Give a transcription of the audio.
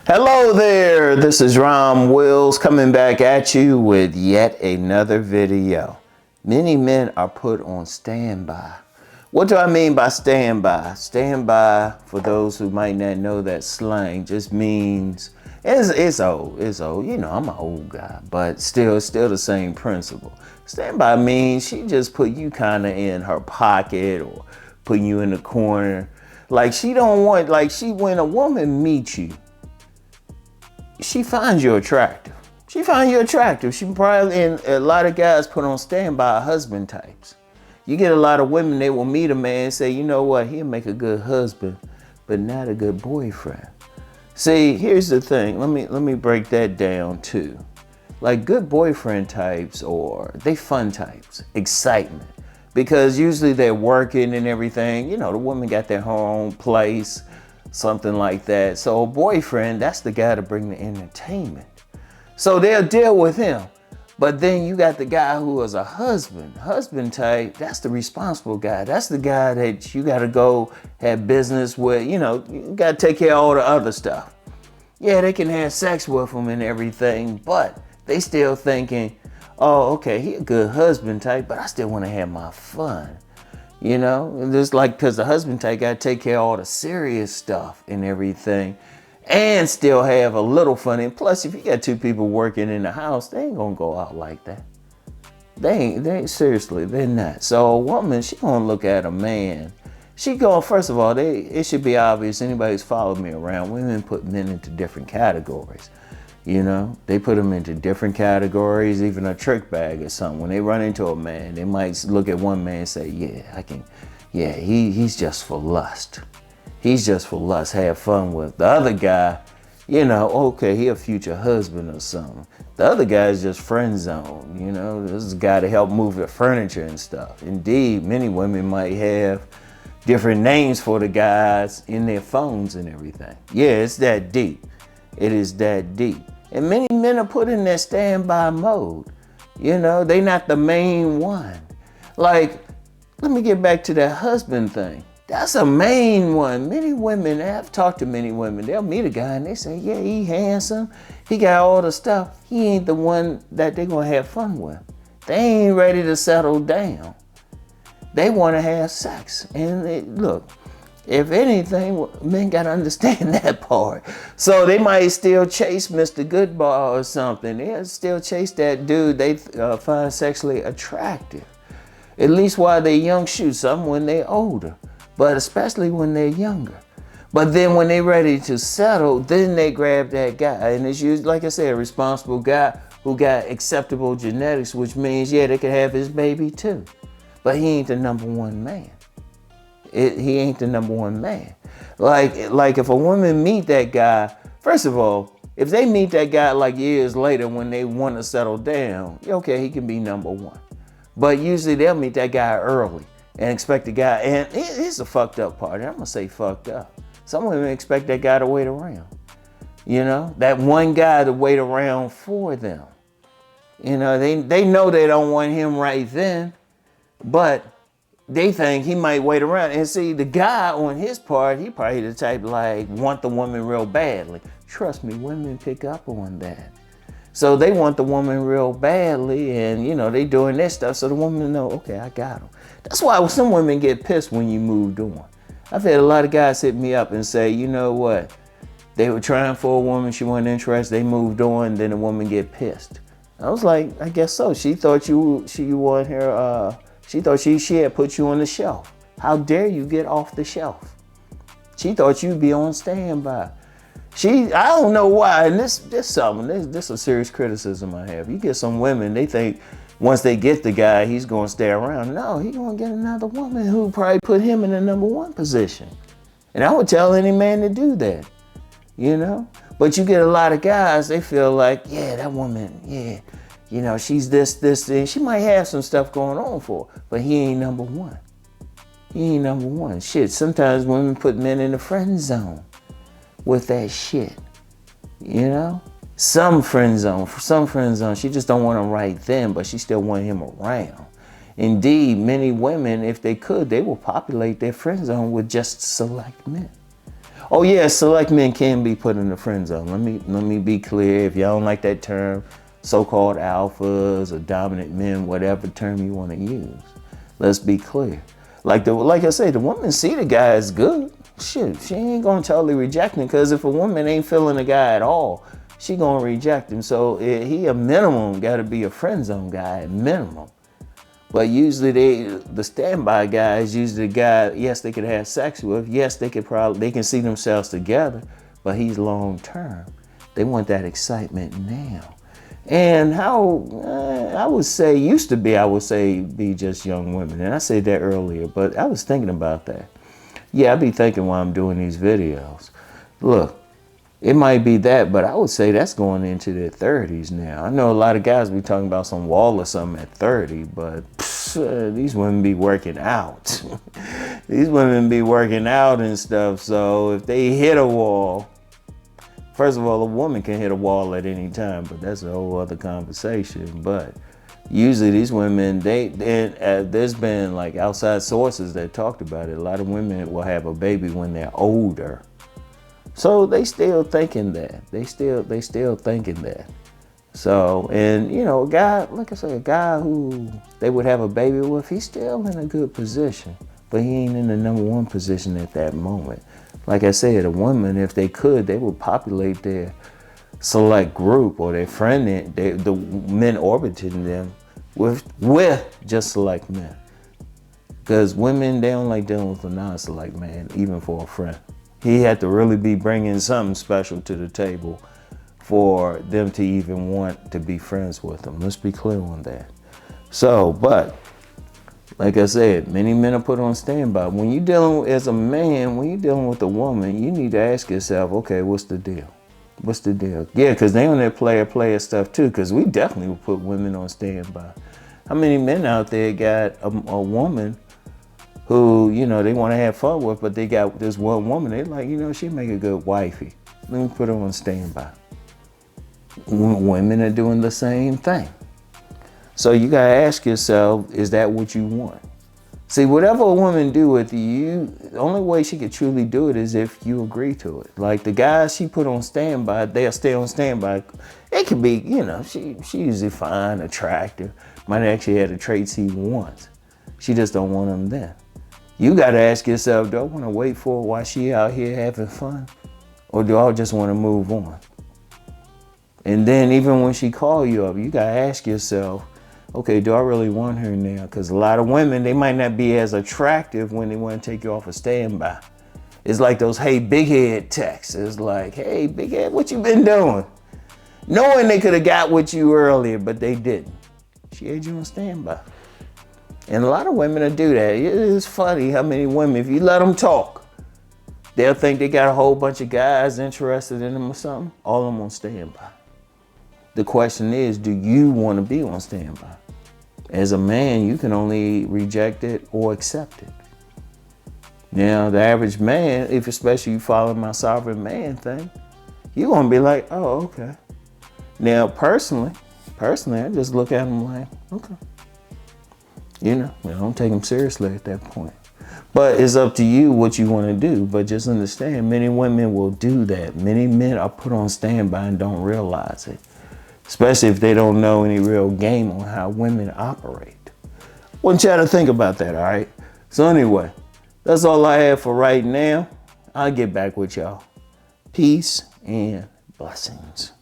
Hello there, this is Rom Wills coming back at you with yet another video. Many men are put on standby. What do I mean by standby? Standby, for those who might not know that slang, just means, it's old. You know, I'm an old guy, but still the same principle. Standby means she just put you kind of in her pocket or putting you in the corner. Like when a woman meets you, she finds you attractive. She probably, and a lot of guys put on standby husband types. You get a lot of women, they will meet a man and say, you know what, he'll make a good husband, but not a good boyfriend. See, here's the thing. Let me break that down too. Like good boyfriend types, or they fun types, excitement. Because usually they're working and everything. You know, the woman got their own place, something like that. So a boyfriend, that's the guy to bring the entertainment. So they'll deal with him. But then you got the guy who is a husband type, that's the responsible guy. That's the guy that you gotta go have business with, you know, you gotta take care of all the other stuff. Yeah, they can have sex with him and everything, but they still thinking, oh, okay, he a good husband type, but I still wanna have my fun. You know, just like, because the husband type got to take care of all the serious stuff and everything and still have a little fun. And plus, if you got two people working in the house, they ain't going to go out like that. They ain't, seriously, they're not. So a woman, she going to look at a man. She going, first of all, it should be obvious, anybody who's followed me around, women put men into different categories. You know, they put them into different categories, even a trick bag or something. When they run into a man, they might look at one man and say, he's just for lust. He's just for lust, have fun with. The other guy, you know, okay, he a future husband or something. The other guy is just friend zone, you know. This is a guy to help move the furniture and stuff. Indeed, many women might have different names for the guys in their phones and everything. Yeah, it's that deep. It is that deep. And many men are put in that standby mode. You know, they not the main one. Like, let me get back to that husband thing. That's a main one. Many women, I've talked to many women, they'll meet a guy and they say, yeah, he handsome. He got all the stuff. He ain't the one that they're going to have fun with. They ain't ready to settle down. They want to have sex. And look, if anything, men got to understand that part. So they might still chase Mr. Goodbar or something. They'll still chase that dude they find sexually attractive. At least while they're young, shoot, some when they're older. But especially when they're younger. But then when they're ready to settle, then they grab that guy. And it's usually, like I said, a responsible guy who got acceptable genetics, which means, yeah, they could have his baby too. But he ain't the number one man. He ain't the number one man. Like if a woman meet that guy, first of all, if they meet that guy like years later when they want to settle down, okay, he can be number one. But usually they'll meet that guy early and expect the guy, and here's the fucked up part, and I'm gonna say fucked up. Some women expect that guy to wait around. You know, that one guy to wait around for them. You know, they know they don't want him right then, but they think he might wait around. And see, the guy on his part, he probably the type like want the woman real badly. Trust me, women pick up on that. So they want the woman real badly, and you know, they doing their stuff so the woman know, okay, I got him. That's why some women get pissed when you moved on. I've had a lot of guys hit me up and say, you know what? They were trying for a woman, she wasn't interested, they moved on, then the woman get pissed. I was like, I guess so. She thought she wanted her, she thought she had put you on the shelf. How dare you get off the shelf? She thought you'd be on standby. I don't know why, and this is a serious criticism I have. You get some women, they think once they get the guy, he's gonna stay around. No, he's gonna get another woman who probably put him in the number one position. And I would tell any man to do that, you know? But you get a lot of guys, they feel like, yeah, that woman, yeah, you know, she's this, and she might have some stuff going on for her, but he ain't number one. He ain't number one. Shit, sometimes women put men in the friend zone with that shit, you know? Some friend zone, she just don't want him right then, but she still want him around. Indeed, many women, if they could, they will populate their friend zone with just select men. Oh yeah, select men can be put in the friend zone. Let me be clear. If y'all don't like that term, so-called alphas or dominant men, whatever term you want to use, let's be clear. Like I say, the woman see the guy as good. Shit, she ain't gonna totally reject him, because if a woman ain't feeling the guy at all, she gonna reject him. So he a minimum got to be a friend zone guy at minimum. But usually the standby guy is usually the guy, yes, they could have sex with, yes, they can see themselves together, but he's long term. They want that excitement now. And how, I would say be just young women. And I said that earlier, but I was thinking about that. Yeah, I be thinking while I'm doing these videos. Look, it might be that, but I would say that's going into their 30s now. I know a lot of guys be talking about some wall or something at 30, but these women be working out. These women be working out and stuff. So if they hit a wall, first of all, a woman can hit a wall at any time, but that's a whole other conversation. But usually these women, there's been like outside sources that talked about it. A lot of women will have a baby when they're older. So they still thinking that. They still thinking that. So, and you know, a guy, like I said, a guy who they would have a baby with, he's still in a good position, but he ain't in the #1 position at that moment. Like I said, a woman, if they could, they would populate their select group or their friend, the men orbiting them with just select men. Because women, they don't like dealing with a non-select man, even for a friend. He had to really be bringing something special to the table for them to even want to be friends with him. Let's be clear on that. So, but like I said, many men are put on standby. When you're dealing as a man, when you're dealing with a woman, you need to ask yourself, okay, what's the deal? What's the deal? Yeah, because they on that player stuff too, because we definitely will put women on standby. How many men out there got a woman who, you know, they want to have fun with, but they got this one woman, they like, you know, she make a good wifey. Let me put her on standby. Women are doing the same thing. So you gotta ask yourself, is that what you want? See, whatever a woman do with you, the only way she could truly do it is if you agree to it. Like the guys she put on standby, they'll stay on standby. It could be, you know, she usually fine, attractive, might actually have the traits he wants. She just don't want them then. You gotta ask yourself, do I wanna wait for her while she out here having fun? Or do I just wanna move on? And then even when she call you up, you gotta ask yourself, okay, do I really want her now? Because a lot of women, they might not be as attractive when they want to take you off a standby. It's like those, hey, big head texts. It's like, hey, big head, what you been doing? Knowing they could have got with you earlier, but they didn't. She had you on standby. And a lot of women will do that. It's funny how many women, if you let them talk, they'll think they got a whole bunch of guys interested in them or something. All of them on standby. The question is, do you want to be on standby? As a man, you can only reject it or accept it. Now, the average man, if especially you follow my sovereign man thing, you're going to be like, oh, okay. Now, personally, I just look at him like, okay. You know, I don't take him seriously at that point. But it's up to you what you want to do. But just understand, many women will do that. Many men are put on standby and don't realize it. Especially if they don't know any real game on how women operate. I want y'all to think about that, all right? So anyway, that's all I have for right now. I'll get back with y'all. Peace and blessings.